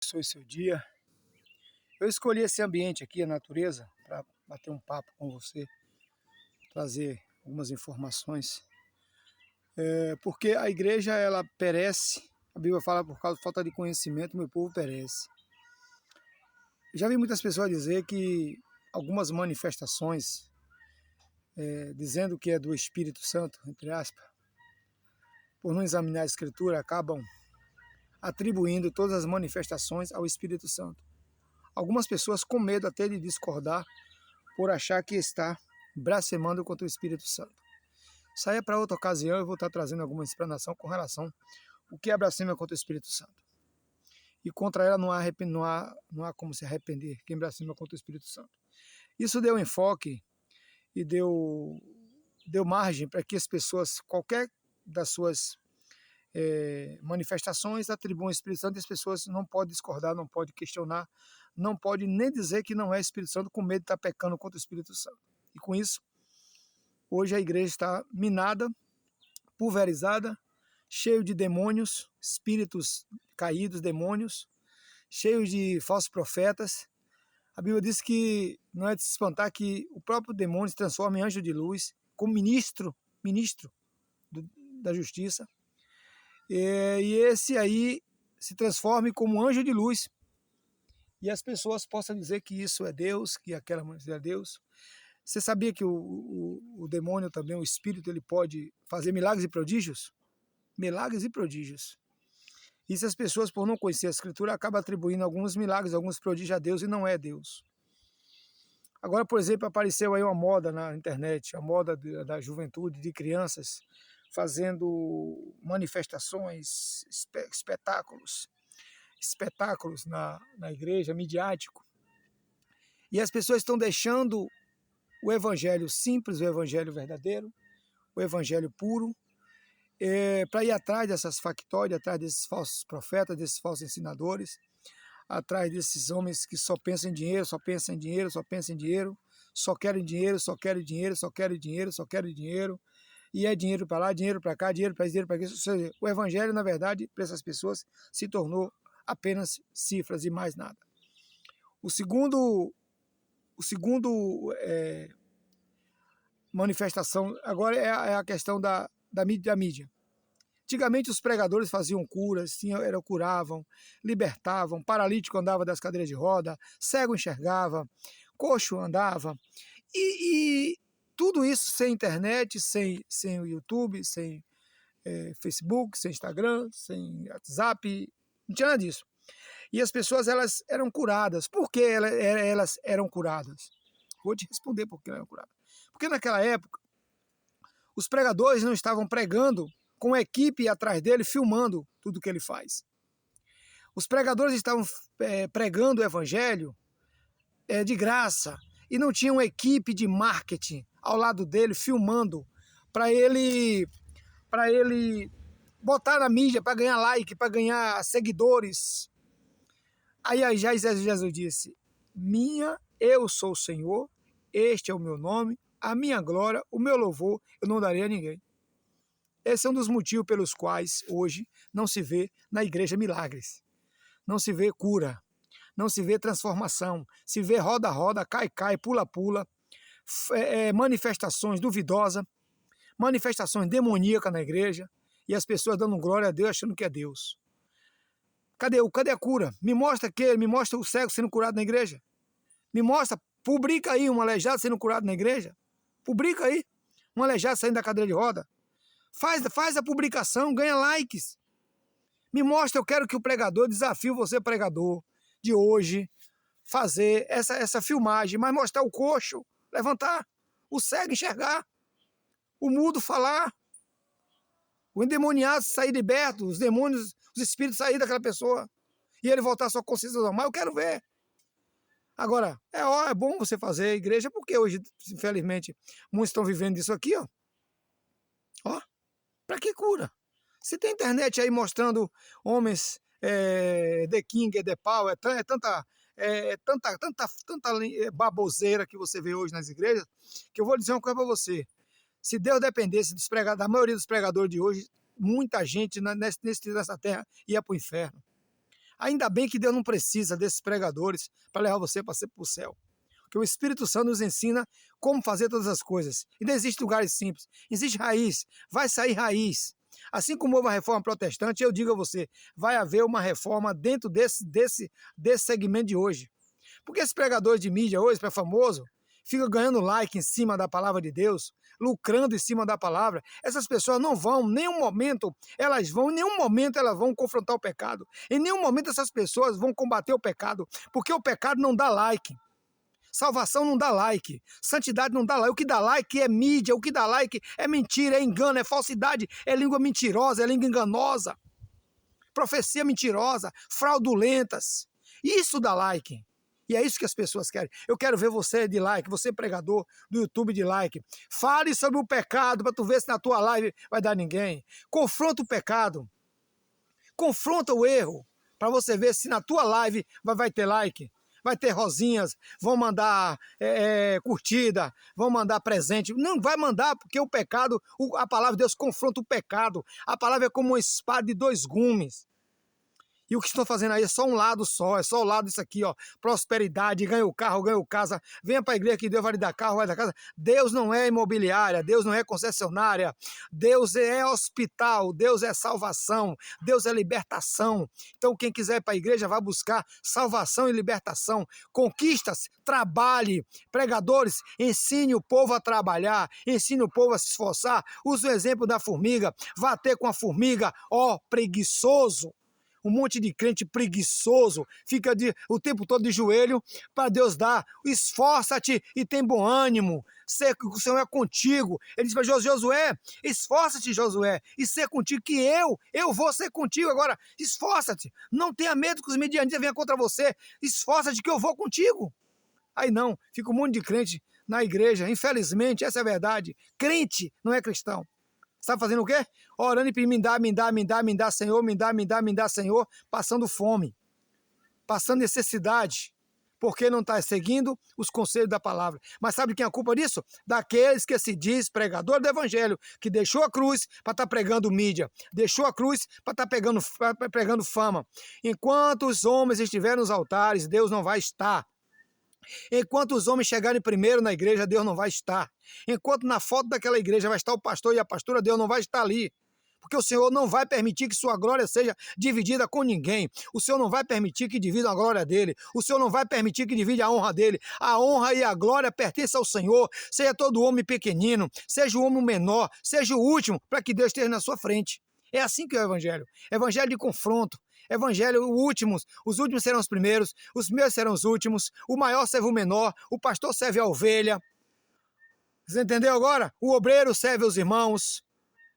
Abençoe seu dia. Eu escolhi esse ambiente aqui, a natureza, para bater um papo com você, trazer algumas informações. Porque a igreja, ela perece, a Bíblia fala, por causa da falta de conhecimento, meu povo perece. Já vi muitas pessoas dizer que algumas manifestações, dizendo que é do Espírito Santo, entre aspas, por não examinar a Escritura, acabam atribuindo todas as manifestações ao Espírito Santo. Algumas pessoas com medo até de discordar por achar que está blasfemando contra o Espírito Santo. Isso aí é para outra ocasião, eu vou estar trazendo alguma explanação com relação ao que é blasfêmia contra o Espírito Santo. E contra ela não há como se arrepender, quem blasfema contra o Espírito Santo. Isso deu enfoque e deu margem para que as pessoas, qualquer das suas manifestações, atribuam ao Espírito Santo, e as pessoas não podem discordar, não podem questionar, não podem nem dizer que não é Espírito Santo, com medo de estar pecando contra o Espírito Santo. E com isso, hoje a igreja está minada, pulverizada, cheio de demônios, espíritos caídos, demônios, cheios de falsos profetas. A Bíblia diz que não é de se espantar que o próprio demônio se transforma em anjo de luz, como ministro da justiça. E esse aí se transforme como anjo de luz, e as pessoas possam dizer que isso é Deus, que aquela mulher é Deus. Você sabia que o demônio também, o espírito, ele pode fazer milagres e prodígios? Milagres e prodígios. E se as pessoas, por não conhecer a Escritura, acabam atribuindo alguns milagres, alguns prodígios a Deus, e não é Deus. Agora, por exemplo, apareceu aí uma moda na internet, a moda da juventude, de crianças, fazendo manifestações, espetáculos na igreja, midiático. E as pessoas estão deixando o evangelho simples, o evangelho verdadeiro, o evangelho puro, para ir atrás dessas factórias, atrás desses falsos profetas, desses falsos ensinadores, atrás desses homens que só pensam em dinheiro, só pensam em dinheiro, só pensam em dinheiro, só querem dinheiro, só querem dinheiro, só querem dinheiro, só querem dinheiro, e é dinheiro para lá, dinheiro para cá, dinheiro para isso, dinheiro para aquilo. Ou seja, o evangelho, na verdade, para essas pessoas, se tornou apenas cifras e mais nada. O segundo manifestação agora é a questão da mídia. Antigamente os pregadores faziam curas, curavam, libertavam, paralítico andava das cadeiras de roda, cego enxergava, coxo andava, e tudo isso sem internet, sem o YouTube, sem Facebook, sem Instagram, sem WhatsApp, não tinha nada disso. E as pessoas, elas eram curadas. Por que elas eram curadas? Vou te responder por que elas eram curadas. Porque naquela época, os pregadores não estavam pregando com a equipe atrás dele, filmando tudo que ele faz. Os pregadores estavam pregando o evangelho de graça, e não tinha uma equipe de marketing ao lado dele, filmando, para ele botar na mídia, para ganhar like, para ganhar seguidores. Aí já Jesus disse: eu sou o Senhor, este é o meu nome, a minha glória, o meu louvor, eu não darei a ninguém. Esse é um dos motivos pelos quais hoje não se vê na igreja milagres, não se vê cura, não se vê transformação, se vê roda-roda, cai-cai, pula-pula, manifestações duvidosas, manifestações demoníacas na igreja, e as pessoas dando glória a Deus achando que é Deus. Cadê a cura? Me mostra o cego sendo curado na igreja. Me mostra, publica aí um aleijado sendo curado na igreja. Publica aí um aleijado saindo da cadeira de roda. Faz a publicação, ganha likes. Me mostra, eu quero que o pregador, desafio você, pregador de hoje, fazer essa filmagem, mas mostrar o coxo levantar, o cego enxergar, o mudo falar, o endemoniado sair liberto, os demônios, os espíritos sair daquela pessoa, e ele voltar à sua consciência normal. Eu quero ver. Agora, é bom você fazer igreja, porque hoje, infelizmente, muitos estão vivendo isso aqui, ó. Para que cura? Se tem internet aí mostrando homens, The King, The Power, tanta baboseira que você vê hoje nas igrejas, que eu vou dizer uma coisa para você. Se Deus dependesse da maioria dos pregadores de hoje, muita gente nessa terra ia para o inferno. Ainda bem que Deus não precisa desses pregadores para levar você para o céu. Porque o Espírito Santo nos ensina como fazer todas as coisas. E não existe lugares simples. Existe raiz. Vai sair raiz. Assim como houve a reforma protestante, eu digo a você, vai haver uma reforma dentro desse segmento de hoje. Porque esses pregadores de mídia hoje, para famoso, ficam ganhando like em cima da palavra de Deus, lucrando em cima da palavra. Essas pessoas não vão, em nenhum momento elas vão confrontar o pecado. Em nenhum momento essas pessoas vão combater o pecado, porque o pecado não dá like. Salvação não dá like, santidade não dá like, o que dá like é mídia, o que dá like é mentira, é engano, é falsidade, é língua mentirosa, é língua enganosa, profecia mentirosa, fraudulentas, isso dá like, e é isso que as pessoas querem. Eu quero ver você de like, você pregador do YouTube de like, fale sobre o pecado para tu ver se na tua live vai dar ninguém, confronta o pecado, confronta o erro, para você ver se na tua live vai ter like. Vai ter rosinhas, vão mandar curtida, vão mandar presente. Não vai mandar, porque o pecado, a palavra de Deus confronta o pecado. A palavra é como uma espada de 2 gumes. E o que estão fazendo aí é só um lado só, é só o lado disso aqui, ó. Prosperidade, ganha o carro, ganha o casa. Venha para a igreja que Deus vai lhe dar carro, vai dar casa. Deus não é imobiliária, Deus não é concessionária. Deus é hospital, Deus é salvação, Deus é libertação. Então quem quiser ir para a igreja vai buscar salvação e libertação. Conquistas, trabalhe. Pregadores, ensine o povo a trabalhar, ensine o povo a se esforçar. Use o exemplo da formiga. Vá ter com a formiga, ó preguiçoso. Um monte de crente preguiçoso, fica o tempo todo de joelho para Deus dar. Esforça-te e tem bom ânimo. O Senhor é contigo. Ele diz para Josué, esforça-te, Josué, e ser contigo, que eu vou ser contigo agora. Esforça-te. Não tenha medo que os medianitas venham contra você. Esforça-te que eu vou contigo. Aí não, fica um monte de crente na igreja. Infelizmente, essa é a verdade. Crente não é cristão. Sabe fazendo o quê? Orando e pedindo, me dá, Senhor, me dá, Senhor, passando fome, passando necessidade, porque não está seguindo os conselhos da palavra. Mas sabe quem é a culpa disso? Daqueles que se diz pregador do evangelho, que deixou a cruz para estar pregando mídia, deixou a cruz para estar pregando fama. Enquanto os homens estiverem nos altares, Deus não vai estar. Enquanto os homens chegarem primeiro na igreja, Deus não vai estar. Enquanto na foto daquela igreja vai estar o pastor e a pastora, Deus não vai estar ali. Porque o Senhor não vai permitir que sua glória seja dividida com ninguém. O Senhor não vai permitir que divida a glória dele. O Senhor não vai permitir que divida a honra dele. A honra e a glória pertencem ao Senhor. Seja todo homem pequenino, seja o homem menor, seja o último, para que Deus esteja na sua frente. É assim que é o evangelho. Evangelho de confronto. Evangelho, os últimos serão os primeiros serão os últimos, o maior serve o menor, o pastor serve a ovelha. Você entendeu agora? O obreiro serve os irmãos.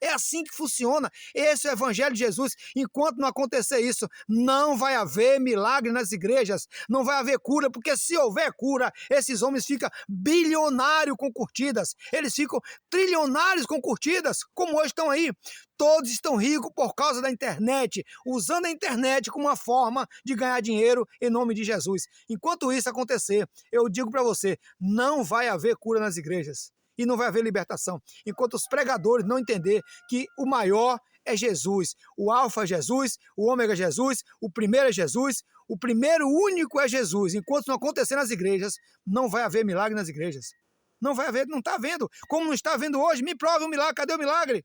É assim que funciona. Esse é o evangelho de Jesus. Enquanto não acontecer isso, não vai haver milagre nas igrejas, não vai haver cura, porque se houver cura, esses homens ficam bilionários com curtidas, eles ficam trilionários com curtidas, como hoje estão aí. Todos estão ricos por causa da internet, usando a internet como uma forma de ganhar dinheiro em nome de Jesus. Enquanto isso acontecer, eu digo para você, não vai haver cura nas igrejas. E não vai haver libertação. Enquanto os pregadores não entender que o maior é Jesus. O alfa é Jesus, o ômega é Jesus, o primeiro é Jesus, o primeiro único é Jesus. Enquanto não acontecer nas igrejas, não vai haver milagre nas igrejas. Não vai haver, não está havendo. Como não está havendo hoje, me prove um milagre. Cadê o milagre?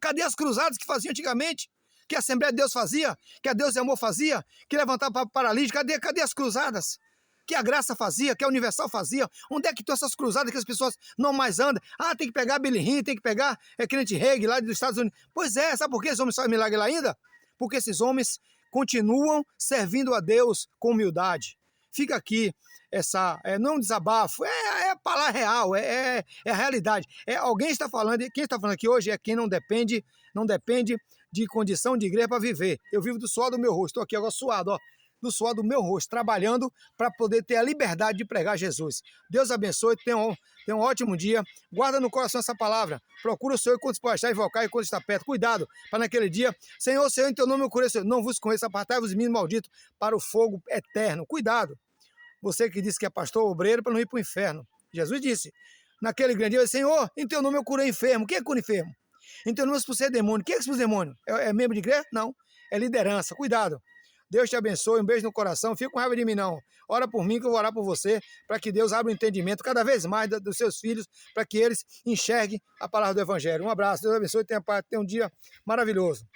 Cadê as cruzadas que faziam antigamente? Que a Assembleia de Deus fazia? Que a Deus de Amor fazia? Que levantava paralítico? Cadê as cruzadas? Que a Graça fazia, que a Universal fazia. Onde é que estão essas cruzadas que as pessoas não mais andam? Ah, tem que pegar Billy Graham, tem que pegar Kenneth Hagin lá dos Estados Unidos. Pois é, sabe por que esses homens fazem milagre lá ainda? Porque esses homens continuam servindo a Deus com humildade. Fica aqui não um desabafo, é a palavra real, é a realidade. Alguém está falando, quem está falando aqui hoje é quem não depende de condição de igreja para viver. Eu vivo do suor do meu rosto, estou aqui agora suado, ó. Do suor do meu rosto, trabalhando para poder ter a liberdade de pregar Jesus. Deus abençoe, tenha um ótimo dia, guarda no coração essa palavra, procura o Senhor quando se pode estar invocar e quando está perto, cuidado, para naquele dia, Senhor, em teu nome eu conheço, não vos conheço, apartai-vos de mim, maldito, para o fogo eterno, cuidado, você que disse que é pastor obreiro para não ir para o inferno, Jesus disse, naquele grande dia, Senhor, em teu nome eu curei enfermo, quem é que cura enfermo? Em teu nome eu expulsei demônio, quem é que expulsa demônio? É membro de igreja? Não, é liderança, cuidado. Deus te abençoe, um beijo no coração. Fica com raiva de mim não. Ora por mim que eu vou orar por você, para que Deus abra o entendimento cada vez mais dos seus filhos, para que eles enxerguem a palavra do Evangelho. Um abraço, Deus abençoe, tenha um dia maravilhoso.